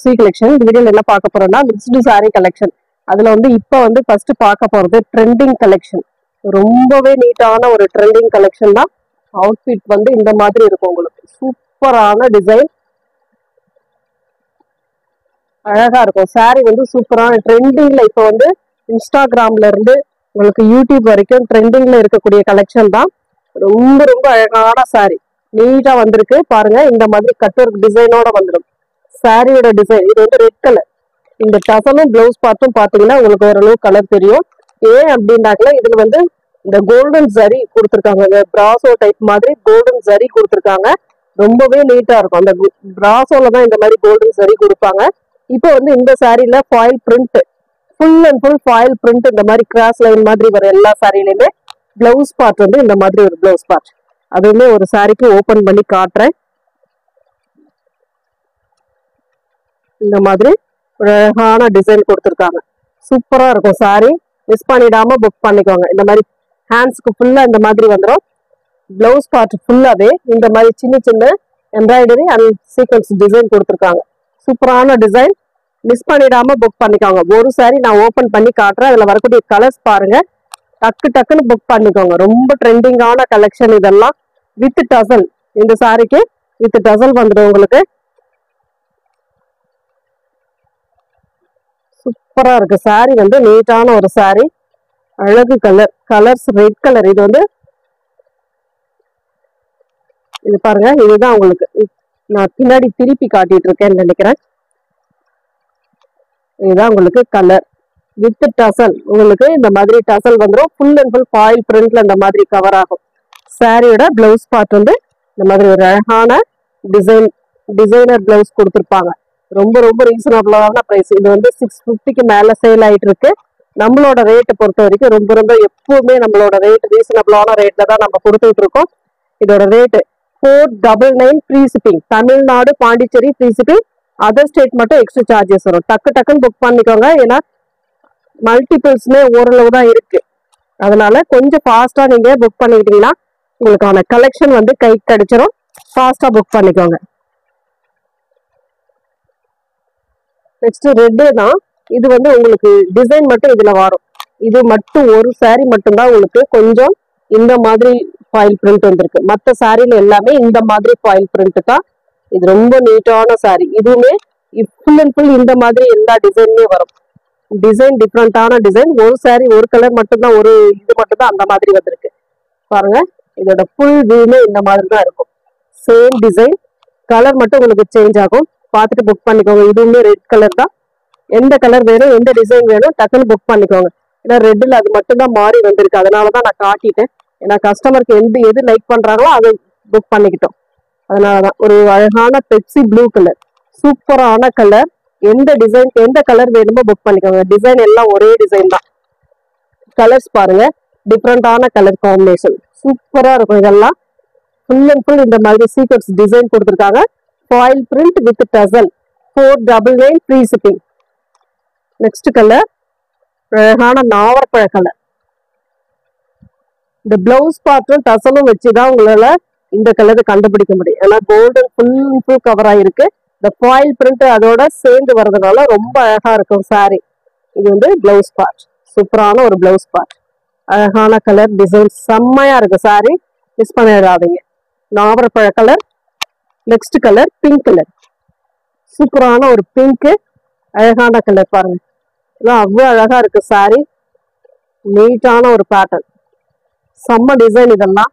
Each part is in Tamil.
C collection. இந்த வீடியோல என்ன பார்க்க போறோம்னா மிக்ஸ்டு சாரி கலெக்ஷன். அதுல வந்து இப்போ வந்து ஃபர்ஸ்ட் பார்க்க போறது ட்ரெண்டிங் கலெக்ஷன். ரொம்பவே நீட்டான ஒரு ட்ரெண்டிங் கலெக்ஷன் தான். அவுட்ஃபிட் வந்து இந்த மாதிரி இருக்கும், உங்களுக்கு சூப்பரான டிசைன், அழகா இருக்கும். சாரி வந்து சூப்பரான ட்ரெண்டிங்ல இப்போ வந்து இன்ஸ்டாகிராம்ல இருந்து உங்களுக்கு யூடியூப் வரைக்கும் ட்ரெண்டிங்ல இருக்கக்கூடிய கலெக்ஷன் தான். ரொம்ப ரொம்ப அழகான சாரி, நீட்டா வந்திருக்கு பாருங்க. இந்த மாதிரி கட் ஒர்க் டிசைனோட வந்துடும் சாரியோட டிசைன். இது வந்து ரெட் கலர். இந்த டசலும் பிளவுஸ் பார்த்தும் பாத்தீங்கன்னா உங்களுக்கு ஓரளவு கலர் தெரியும். ஏன் அப்படின்னாக்கல இதுல வந்து இந்த கோல்டன் ஜரி கொடுத்துருக்காங்க. இந்த பிராசோ டைப் மாதிரி கோல்டன் ஜரி கொடுத்துருக்காங்க. ரொம்பவே நீட்டா இருக்கும். அந்த பிராசோல தான் இந்த மாதிரி கோல்டன் ஜரி கொடுப்பாங்க. இப்போ வந்து இந்த சாரியில foil print, full and full foil print, இந்த மாதிரி கிராஸ் லைன் மாதிரி வர எல்லா சாரியிலுமே பிளவுஸ் பார்ட் வந்து இந்த மாதிரி ஒரு பிளவுஸ் பார்ட். அதுவுமே ஒரு சாரிக்கு ஓபன் பண்ணி காட்டுறேன். இந்த மாதிரி ஒரு அழகான டிசைன் கொடுத்துருக்காங்க. சூப்பரா இருக்கும் சாரி. மிஸ் பண்ணிடாம புக் பண்ணிக்கோங்க. இந்த மாதிரி ஹேண்ட்ஸ்க்கு ஃபுல்லா இந்த மாதிரி வந்துடும். பிளவுஸ் பார்ட் ஃபுல்லாவே இந்த மாதிரி சின்ன சின்ன எம்ப்ராய்டரி அண்ட் சீக்வன்ஸ் டிசைன் கொடுத்துருக்காங்க. சூப்பரான டிசைன். மிஸ் பண்ணிடாம புக் பண்ணிக்கோங்க. ஒரு சாரி நான் ஓபன் பண்ணி காட்டுறேன். அதுல வரக்கூடிய கலர்ஸ் பாருங்க. டக்கு டக்குன்னு புக் பண்ணிக்கோங்க. ரொம்ப ட்ரெண்டிங்கான கலெக்ஷன் இதெல்லாம். வித் டசல், இந்த சாரிக்கு வித் டசல் வந்துடும் உங்களுக்கு. சூப்பரா இருக்கு சாரி. வந்து நீட்டான ஒரு சாரி, அழகு கலர். Colours red colour. இது வந்து இது பாருங்க, இதுதான் உங்களுக்கு. நான் பின்னாடி திருப்பி காட்டிட்டு இருக்கேன்னு நினைக்கிறேன். இதுதான் உங்களுக்கு கலர் வித் டசல். உங்களுக்கு இந்த மாதிரி டசல் வந்துடும். ஃபுல் அண்ட் ஃபுல் ஃபாயில் பிரிண்ட்ல இந்த மாதிரி கவர் ஆகும். சாரியோட பிளவுஸ் பார்ட் வந்து இந்த மாதிரி ஒரு அழகான டிசைனர் பிளவுஸ் கொடுத்துருப்பாங்க. ரொம்ப ரொம்ப ரீசனபிளான பிரைஸ். இது வந்து 650க்கு மேல சேல் ஆயிட்டு இருக்கு. நம்மளோட ரேட்டை பொறுத்த வரைக்கும் ரொம்ப ரொம்ப எப்பவுமே நம்மளோட ரேட் ரீசனபிளான ரேட்ல தான் நம்ம கொடுத்துட்டு இருக்கோம். இதோட rate 499 free shipping. Tamil Nadu, Pondicherry free shipping. Other state மட்டும் எக்ஸ்ட்ரா சார்ஜஸ் வரும். டக்கு டக்குன்னு புக் பண்ணிக்கோங்க. ஏன்னா மல்டிபிள்ஸ்மே ஓரளவு தான் இருக்கு. அதனால கொஞ்சம் ஃபாஸ்டா நீங்க புக் பண்ணிக்கிட்டீங்கன்னா உங்களுக்கான கலெக்ஷன் வந்து கை கிடைச்சிரும். ஃபாஸ்டா புக் பண்ணிக்கோங்க. நெக்ஸ்ட் ரெட்டு தான். இது வந்து உங்களுக்கு டிசைன் மட்டும் இதுல வரும். இது மட்டும் ஒரு சாரி மட்டும்தான் உங்களுக்கு கொஞ்சம் இந்த மாதிரி ஃபாயில் பிரிண்ட் வந்திருக்கு. மற்ற சாரில எல்லாமே இந்த மாதிரி ஃபாயில் பிரிண்ட் தான். இது ரொம்ப நீட்டான சாரி. இதுவுமே ஃபுல் அண்ட் ஃபுல் இந்த மாதிரி எல்லா டிசைனுமே வரும். டிசைன் டிஃப்ரெண்டான டிசைன். ஒரு சாரி ஒரு கலர் மட்டும்தான், ஒரு இது மட்டும்தான் அந்த மாதிரி வந்திருக்கு பாருங்க. இதோட ஃபுல் வியூமே இந்த மாதிரி தான் இருக்கும். சேம் டிசைன், கலர் மட்டும் உங்களுக்கு சேஞ்ச் ஆகும். பார்த்துட்டு புக் பண்ணிக்கோங்க. இதுவுமே ரெட் கலர் தான். எந்த கலர் வேணும், எந்த டிசைன் வேணும் டக்குன்னு புக் பண்ணிக்கோங்க. ஏன்னா ரெட்டில் அது மட்டும்தான் மாறி வந்திருக்கு. அதனாலதான் நான் காட்டிட்டேன். ஏன்னா கஸ்டமருக்கு எது லைக் பண்றாங்களோ அதை புக் பண்ணிக்கிட்டோம். அதனாலதான் ஒரு அழகான பெப்சி ப்ளூ கலர், சூப்பரான கலர். எந்த டிசைன் எந்த கலர் வேணுமோ புக் பண்ணிக்கோங்க. டிசைன் எல்லாம் ஒரே டிசைன் தான். கலர்ஸ் பாருங்க, டிஃப்ரெண்டான கலர் காம்பினேஷன் சூப்பரா இருக்கும். இதெல்லாம் ஃபுல் அண்ட் ஃபுல் இந்த மாதிரி சீக்வன்ஸ் டிசைன் கொடுத்துருக்காங்க. Foil print with டசல். 499 free shipping. Next colour அழகான நாவற்பழ கலர். இந்த பிளவுஸ் பார்ட்டும் டசலும் வச்சுதான் உங்களால இந்த கலரை கண்டுபிடிக்க முடியும். ஏன்னா கோல்டன் ஃபுல் கவர் ஆயிருக்கு. இந்த ஃபாயில் பிரிண்ட் அதோட சேர்ந்து வர்றதுனால ரொம்ப அழகா இருக்கும் சாரி. இது வந்து பிளவுஸ் பார்ட். சூப்பரான ஒரு பிளவுஸ் பார்ட். அழகான கலர் டிசைன் செம்மையா இருக்கு சாரி. மிஸ் பண்ணிடாதீங்க. நாவற்பழ colour. Next colour pink colour. சூப்பரான ஒரு பிங்க், அழகான கலர் பாருங்க. இதெல்லாம் அவ்வளவு அழகா இருக்கு சாரி. நீட்டான ஒரு பேட்டர்ன், செம்ம டிசைன் இதெல்லாம்.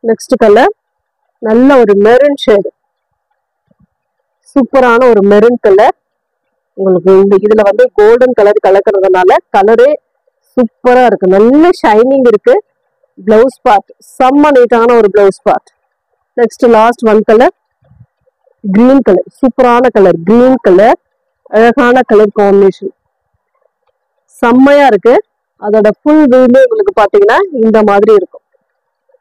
நெக்ஸ்ட் கலர் நல்ல ஒரு மெரூன் ஷேடு. சூப்பரான ஒரு மெரூன் கலர். உங்களுக்கு இந்த இதுல வந்து கோல்டன் கலர் கலக்கிறதுனால கலரே சூப்பரா இருக்கு. நல்ல ஷைனிங் இருக்கு. பிளவுஸ் பார்ட் செம்ம நீட்டான ஒரு blouse part. Next last one colour green colour. சூப்பரான கலர் கிரீன் கலர். அழகான கலர் காம்பினேஷன் செம்மையா இருக்கு. அதோட ஃபுல் வியூமே உங்களுக்கு பாத்தீங்கன்னா இந்த மாதிரி இருக்கும்.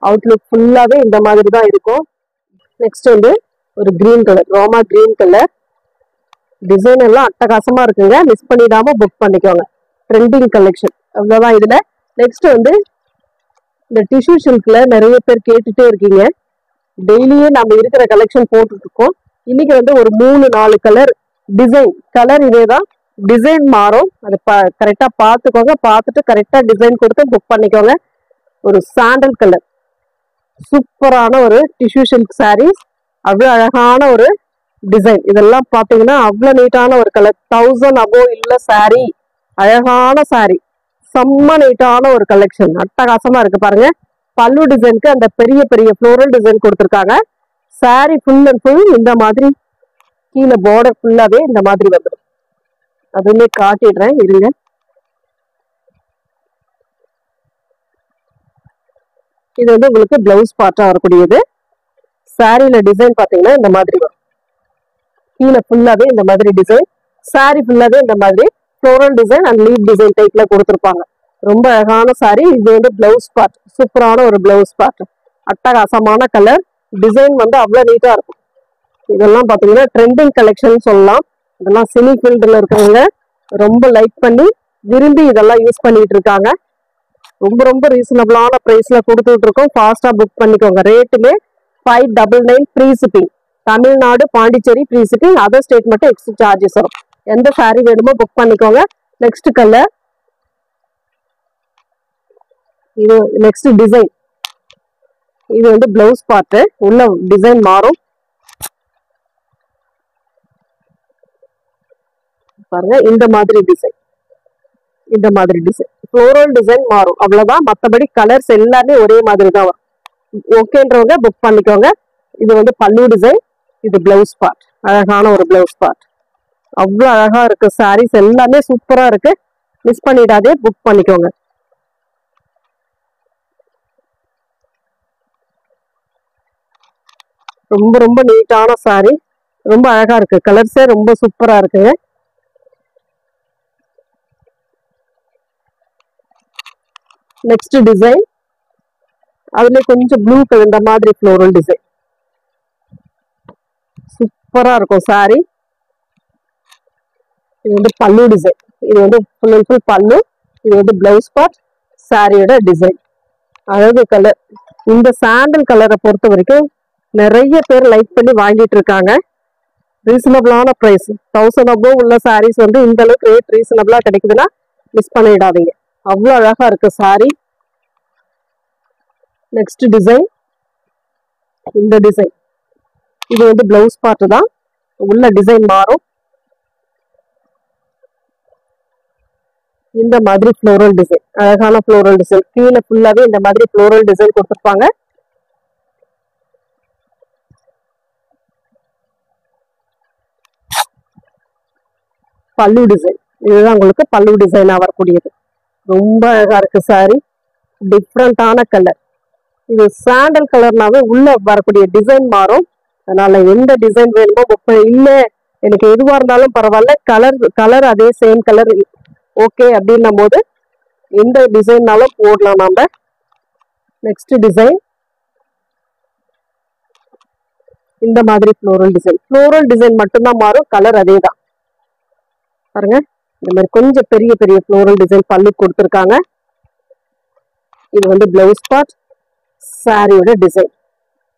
அவுட்லுக் ஃபுல்லாவே இந்த மாதிரி தான் இருக்கும். நெக்ஸ்ட் வந்து ஒரு கிரீன் கலர், ரோமா கிரீன் கலர். டிசைன் எல்லாம் அட்டகாசமா இருக்குங்க. மிஸ் பண்ணிடாம புக் பண்ணிக்கோங்க. ட்ரெண்டிங் கலெக்ஷன் அவ்வளவுதான் இதுல. நெக்ஸ்ட் வந்து இந்த டிஷ்யூ சில்க்ல நிறைய பேர் கேட்டுட்டே இருக்கீங்க. டெய்லியே நம்ம இருக்கிற கலெக்ஷன் போட்டுட்டு இருக்கோம். இன்னைக்கு வந்து ஒரு 3-4 கலர் டிசைன், கலர் இதேதான், டிசைன் மாறும். அது கரெக்டா பார்த்துக்கோங்க, பார்த்துட்டு கரெக்டா டிசைன் கொடுத்து புக் பண்ணிக்கோங்க. ஒரு சாண்டல் கலர் சூப்பரான ஒரு டிஷ்யூ சில்க் சாரீஸ், அவ்வளோ அழகான ஒரு டிசைன். இதெல்லாம் பார்த்தீங்கன்னா அவ்வளோ நீட்டான ஒரு கலர். 1000 above இல்ல சாரி, அழகான சாரி, செம்ம நீட்டான ஒரு கலெக்ஷன், அட்டகாசமா இருக்கு பாருங்க. பல்லு டிசைனுக்கு அந்த பெரிய பெரிய ஃப்ளோரல் டிசைன் கொடுத்துருக்காங்க. சாரி ஃபுல் அண்ட் ஃபுல் இந்த மாதிரி கீழே பார்டர் ஃபுல்லாவே இந்த மாதிரி வந்துடும். அதுவுமே காட்டிடுறேன் இருங்க. இது வந்து உங்களுக்கு பிளவுஸ் பார்ட்டா வரக்கூடியது. சாரியில டிசைன் பார்த்தீங்கன்னா இந்த மாதிரி வரும். கீழே ஃபுல்லாவே இந்த மாதிரி டிசைன், சாரி ஃபுல்லாவே இந்த மாதிரி floral design and leaf design டைப்ல கொடுத்துருப்பாங்க. ரொம்ப அழகான சாரி. இது வந்து பிளவுஸ் பார்ட், சூப்பரான ஒரு பிளவுஸ் பார்ட், அட்டகாசமான கலர். டிசைன் வந்து அவ்வளோ நீட்டா இருக்கும். இதெல்லாம் பார்த்தீங்கன்னா ட்ரெண்டிங் கலெக்ஷன் சொல்லலாம். இதெல்லாம் சினி ஃபீல்டில் இருக்கிறவங்க ரொம்ப லைக் பண்ணி விரும்பி இதெல்லாம் யூஸ் பண்ணிட்டு இருக்காங்க. ரொம்ப ரொம்ப ரீசனபிளான ப்ரைஸ்ல கொடுத்துட்டு இருக்கோம். ஃபாஸ்டா புக் பண்ணிக்கோங்க. ரேட்டுமே 599 free shipping. Tamil Nadu, Pondicherry free shipping. Other state மட்டும் எக்ஸ்ட்ரா சார்ஜஸ் வரும். எந்த சாரி வேணுமோ புக் பண்ணிக்கோங்க. நெக்ஸ்ட் கலர், இது நெக்ஸ்ட் டிசைன். இது வந்து பிளவுஸ் பார்ட், உள்ள டிசைன் மாறும் பாருங்க. இந்த மாதிரி டிசைன், இந்த மாதிரி டிசைன் ஃப்ளோரல் டிசைன் மாறும், அவ்வளவுதான். மற்றபடி கலர்ஸ் எல்லாமே ஒரே மாதிரி தான் வரும். ஓகேன்றவங்க புக் பண்ணிக்கோங்க. இது வந்து பல்லு டிசைன், இது பிளவுஸ் பார்ட், அழகான ஒரு பிளவுஸ் பார்ட். அவ்வளோ அழகா இருக்கு. சாரீஸ் எல்லாமே சூப்பரா இருக்கு. மிஸ் பண்ணிடாதே, புக் பண்ணிக்கோங்க. ரொம்ப ரொம்ப நீட்டான சாரி, ரொம்ப அழகா இருக்கு. கலர்ஸே ரொம்ப சூப்பரா இருக்குங்க. நெக்ஸ்ட் டிசைன், அதுல கொஞ்சம் ப்ளூ கலந்த மாதிரி ஃப்ளோரல் டிசைன், சூப்பரா இருக்கும் சாரி. இது வந்து பல்லு டிசைன், இது வந்து ஃபுல் அண்ட் ஃபுல் பல்லு. இது வந்து பிளவுஸ் பார்ட், சாரியோட டிசைன், அழகு கலர். இந்த சாண்டல் கலரை பொறுத்த வரைக்கும் நிறைய பேர் லைக் பண்ணி வாங்கிட்டு இருக்காங்க. ரீசனபிளான ப்ரைஸ், 1000 above உள்ள சாரீஸ் வந்து இந்த அளவுக்கு ரேட் ரீசனபிளா கிடைக்குதுன்னா மிஸ் பண்ணிடாதீங்க. அவ்வளோ அழகா இருக்கு சாரி. நெக்ஸ்ட் டிசைன், இந்த டிசைன், இது வந்து பிளவுஸ் பார்ட் தான், உள்ள டிசைன் மாறும். இந்த மாதிரி ஃப்ளோரல் டிசைன், அழகான ஃப்ளோரல் டிசைன். கீழே ஃபுல்லாவே இந்த மாதிரி ஃப்ளோரல் டிசைன் கொடுத்துருப்பாங்க. பல்லு டிசைன், இதுதான் உங்களுக்கு பல்லு டிசைனா வரக்கூடியது. ரொம்ப அழகா இருக்கு சாரி, டிஃப்ரெண்டான கலர். இது சாண்டல் கலர்னாவே உள்ள வரக்கூடிய டிசைன் மாறும். அதனால எந்த டிசைன் வேணுமோ இல்ல எனக்கு எதுவா இருந்தாலும் பரவாயில்ல, கலர் அதே சேம் கலர் ஓகே அப்படின்னும் போது எந்த டிசைன்னாலும் போடலாம் நாம. நெக்ஸ்ட் டிசைன், இந்த மாதிரி ஃப்ளோரல் டிசைன் மட்டும்தான் மாறும், கலர் அதே தான் பாருங்க. இந்த மாதிரி கொஞ்சம் பெரிய பெரிய ஃப்ளோரல் டிசைன் பல்லு கொடுத்துருக்காங்க. இது வந்து பிளவுஸ் பார்ட், சாரியோட டிசைன்.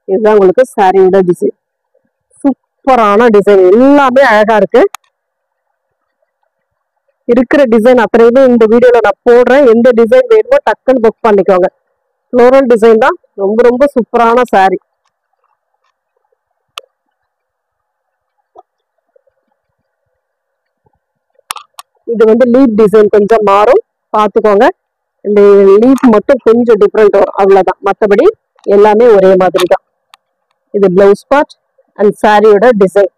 இதுதான் உங்களுக்கு சாரியோட டிசைன். சூப்பரான டிசைன், எல்லாமே அழகா இருக்கு. இருக்கிற டிசைன் அத்தனையுமே இந்த வீடியோல நான் போடுறேன். எந்த டிசைன் வேணுமோ டக்குன்னு புக் பண்ணிக்கோங்க. ஃப்ளோரல் டிசைன் தான், ரொம்ப ரொம்ப சூப்பரான சாரி. இது வந்து லீப் டிசைன் கொஞ்சம் மாறும், பார்த்துக்கோங்க. இந்த லீப் மட்டும் கொஞ்சம் டிஃப்ரெண்ட் வரும், அவ்வளவுதான். மற்றபடி எல்லாமே ஒரே மாதிரி தான். இது பிளவுஸ் பார்ட் அண்ட் சாரியோட டிசைன்.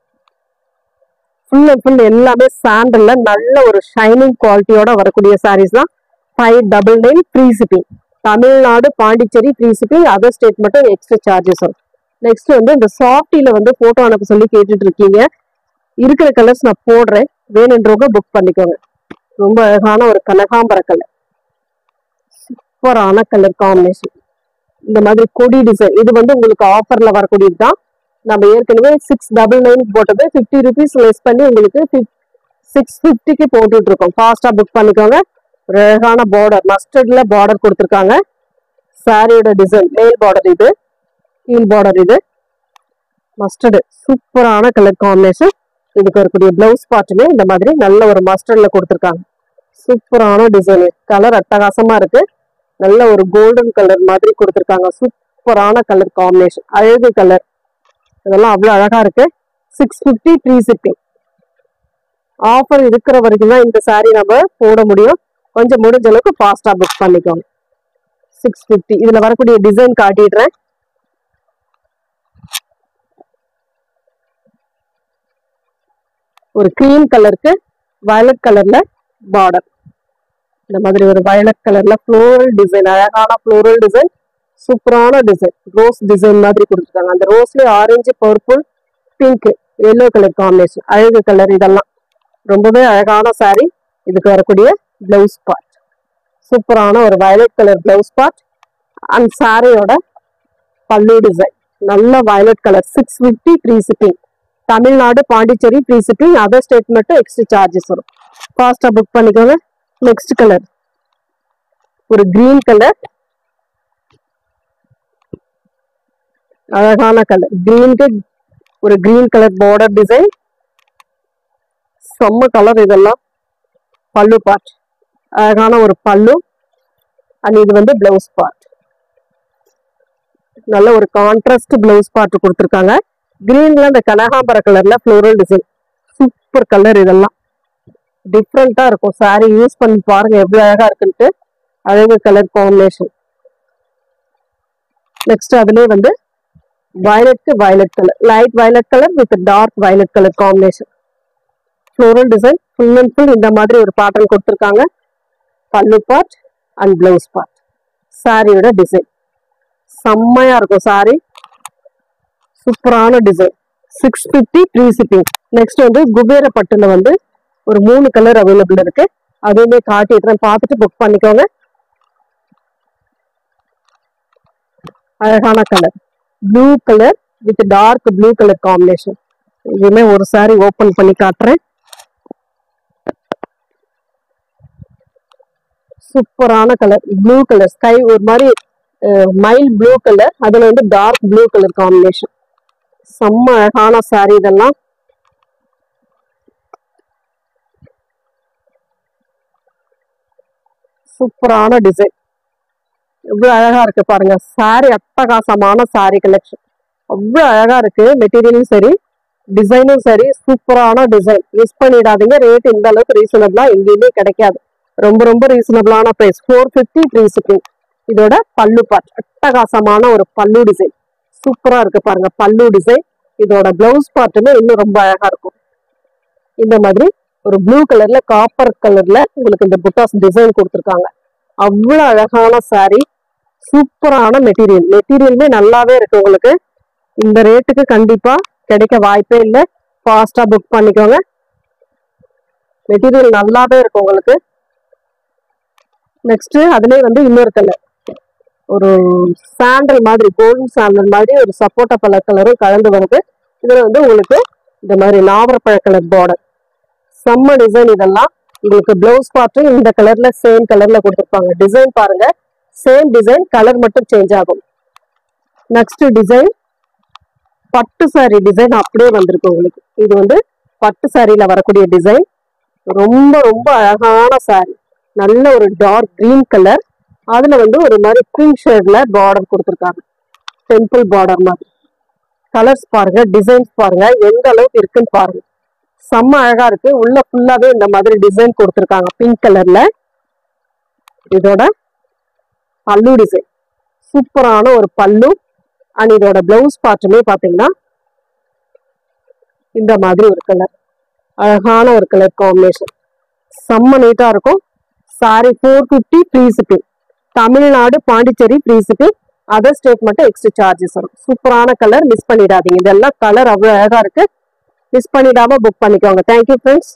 ஃபுல் அண்ட் ஃபுல் எல்லாமே சாண்டல்ல நல்ல ஒரு ஷைனிங் குவாலிட்டியோட வரக்கூடிய சாரீஸ் தான். 599 free shipping. Tamil Nadu, Pondicherry free shipping. Other state மட்டும் எக்ஸ்ட்ரா சார்ஜஸ் வரும். நெக்ஸ்ட் வந்து இந்த சாஃப்டில வந்து போட்டோ அனுப்ப சொல்லி கேட்டுட்டு இருக்கீங்க. இருக்கிற கலர்ஸ் நான் போடுறேன், வேணுன்றவங்க புக் பண்ணிக்கோங்க. ரொம்ப அழகான ஒரு கனகாம்பர கலர், சூப்பரான கலர் காம்பினேஷன். இந்த மாதிரி கொடி டிசைன், இது வந்து உங்களுக்கு ஆஃபர்ல வரக்கூடியது தான். நம்ம ஏற்கனவே 699 போட்டது 50 rupees லெஸ் பண்ணி உங்களுக்கு 650க்கு போட்டுட்டு இருக்கோம். ஃபாஸ்டா புக் பண்ணிக்கோங்க. ஒரு அழகான பார்டர், மஸ்டர்ட்ல பார்டர் கொடுத்துருக்காங்க. சாரியோட டிசைன் மேல் பார்டர், இது கீழ் பார்டர். இது மஸ்டர்டு சூப்பரான கலர் காம்பினேஷன். இதுக்கு வரக்கூடிய பிளவுஸ் பார்ட்டுமே இந்த மாதிரி நல்ல ஒரு மஸ்டர்ட்ல கொடுத்துருக்காங்க. சூப்பரான டிசைன், கலர் அட்டகாசமா இருக்கு. நல்ல ஒரு கோல்டன் கலர் மாதிரி கொடுத்துருக்காங்க. சூப்பரான கலர் காம்பினேஷன், அழகு கலர். இதெல்லாம் அவ்வளோ அழகா இருக்கு. 650 ஃப்ரீ ஷிப்பிங். ஆஃபர் இருக்கிற வரைக்கும் தான் இந்த சாரீ நம்ம போட முடியும். கொஞ்சம் முடிஞ்ச அளவுக்கு ஃபாஸ்டா புக் பண்ணிக்கோங்க. 650. இதுல வரக்கூடிய டிசைன் காட்டிடுறேன். ஒரு கிரீம் கலருக்கு வயலட் கலர்ல பார்டர். இந்த மாதிரி ஒரு வயலட் கலர்ல ஃப்ளோரல் டிசைன், அழகான ஃப்ளோரல் டிசைன், சூப்பரான டிசைன். ரோஸ் டிசைன் மாதிரி கொடுத்துருக்காங்க. அந்த ரோஸ்ல orange, purple, pink, yellow colour combination, அழகு கலர். இதெல்லாம் ரொம்பவே அழகான சாரி. இதுக்கு வரக்கூடிய பிளவுஸ் பார்ட் சூப்பரான ஒரு violet colour blouse part. And சாரியோட பல்லு டிசைன் நல்ல violet colour. 650 free shipping. Tamil Nadu, Pondicherry free shipping. Other state மட்டும் எக்ஸ்ட்ரா சார்ஜஸ் வரும். ஃபாஸ்டா புக் பண்ணிக்கோங்க. நெக்ஸ்ட் கலர் ஒரு கிரீன் கலர், அழகான கலர். கிரீனுக்கு ஒரு கிரீன் கலர் பார்டர் டிசைன், செம்ம கலர். இதெல்லாம் பல்லு பார்ட், அழகான ஒரு பல்லு. அண்ட் இது வந்து பிளவுஸ் பார்ட். நல்ல ஒரு கான்ட்ராஸ்ட் பிளவுஸ் பார்ட் கொடுத்துருக்காங்க. கிரீன்ல இந்த கனகாம்பர கலர்ல ஃப்ளோரல் டிசைன், சூப்பர் கலர். இதெல்லாம் டிஃப்ரெண்டா இருக்கும். சாரி யூஸ் பண்ணி பாருங்க எவ்வளவு அழகா இருக்குன்ட்டு. அழகு கலர் காம்பினேஷன். நெக்ஸ்ட் அதுலயே வந்து வயலட்க்கு violet colour, light violet colour with dark violet colour combination. Floral design full and full இந்த மாதிரி ஒரு பேட்டர்ன் கொடுத்துருக்காங்க. Pallu part and blouse part. சாரியோட டிசைன் செம்மையா இருக்கும். சாரி சூப்பரான டிசைன். 650 free shipping. நெக்ஸ்ட் வந்து குபேர பட்டுல வந்து ஒரு 3 கலர் அவைலபிள் இருக்கு. அதுவுமே காட்டிடுறேன், பார்த்துட்டு புக் பண்ணிக்கோங்க. அழகான colour blue colour with dark blue colour combination. இதுவுமே ஒரு சாரி ஓபன் பண்ணி காட்டுறேன். சூப்பரான கலர் ப்ளூ கலர், ஸ்கை ஒரு மாதிரி மைல் ப்ளூ கலர், அதுல வந்து டார்க் ப்ளூ கலர் காம்பினேஷன். செம்ம அழகான சாரி. இதெல்லாம் சூப்பரான டிசைன், எவ்வளவு அழகா இருக்கு பாருங்க. சாரி அட்டகாசமான சாரி கலெக்ஷன், அவ்வளவு அழகா இருக்கு. மெட்டீரியலும் சரி, டிசைனும் சரி, சூப்பரான டிசைன். மிஸ் பண்ணிடாதீங்க. ரேட் இந்த அளவுக்கு ரீசனபிளா எங்கேயுமே கிடைக்காது. ரொம்ப ரொம்ப ரீசனபிளான பிரைஸ். 450 free shipping. இதோட பல்லு பார்ட் அட்டகாசமான ஒரு பல்லு டிசைன், சூப்பரா இருக்கு பாருங்க பல்லு டிசைன். இதோட பிளவுஸ் பார்ட்டுமே இன்னும் ரொம்ப அழகா இருக்கும். இந்த மாதிரி ஒரு ப்ளூ கலர்ல காப்பர் கலர்ல உங்களுக்கு இந்த புட்டாஸ் டிசைன் கொடுத்துருக்காங்க. அவ்வளவு அழகான சாரி, சூப்பரான மெட்டீரியல். மெட்டீரியலுமே நல்லாவே இருக்கு. உங்களுக்கு இந்த ரேட்டுக்கு கண்டிப்பா கிடைக்க வாய்ப்பே இல்லை. ஃபாஸ்டா புக் பண்ணிக்கோங்க. மெட்டீரியல் நல்லாவே இருக்கும் உங்களுக்கு. நெக்ஸ்ட் அதுலயே வந்து இன்னொரு கலர், ஒரு சாண்டல் மாதிரி, கோல்டன் சாண்டல் மாதிரி ஒரு சப்போட்டா பழ கலரும் கலந்து வருது. இதுல வந்து உங்களுக்கு இந்த மாதிரி நாவரப்பழ கலர் பார்டர், செம்ம டிசைன். இதெல்லாம் உங்களுக்கு பிளவுஸ் பார்ட்டும் இந்த கலர்ல சேம் கலர்ல கொடுத்துருப்பாங்க. டிசைன் பாருங்க, சேம் டிசைன், கலர் மட்டும் சேஞ்ச் ஆகும். நெக்ஸ்ட் டிசைன் பட்டு சாரி டிசைன் அப்படியே வந்திருக்கு உங்களுக்கு. இது வந்து பட்டு சாரியில வரக்கூடிய டிசைன். ரொம்ப ரொம்ப அழகான சாரி. நல்ல ஒரு டார்க் கிரீன் கலர், அதுல வந்து ஒரு மாதிரி பிங்க் ஷேட்ல பார்டர் கொடுத்துருக்காங்க. டெம்பிள் பார்டர் மாதிரி. கலர்ஸ் பாருங்க, டிசைன்ஸ் பாருங்க, எந்த அளவுக்கு இருக்குன்னு பாருங்க. செம்ம அழகா இருக்கு. உள்ள ஃபுல்லாவே இந்த மாதிரி டிசைன் கொடுத்துருக்காங்க பிங்க் கலர்ல. இதோட பல்லு டிசைன் சூப்பரான ஒரு பல்லு. அண்ட் இதோட பிளவுஸ் பார்ட்டுமே பாத்தீங்கன்னா இந்த மாதிரி ஒரு கலர், அழகான ஒரு கலர் காம்பினேஷன், செம்ம நீட்டா இருக்கும். Sorry 450 free shipping. Tamil Nadu, Pondicherry free shipping. Other state மட்டும் எக்ஸ்ட்ரா சார்ஜஸ் வரும். சூப்பரான கலர், மிஸ் பண்ணிடாதீங்க. இதெல்லாம் கலர் அவ்வளவு அழகா இருக்கு. மிஸ் பண்ணிடாம புக் பண்ணிக்கோங்க. Thank you friends.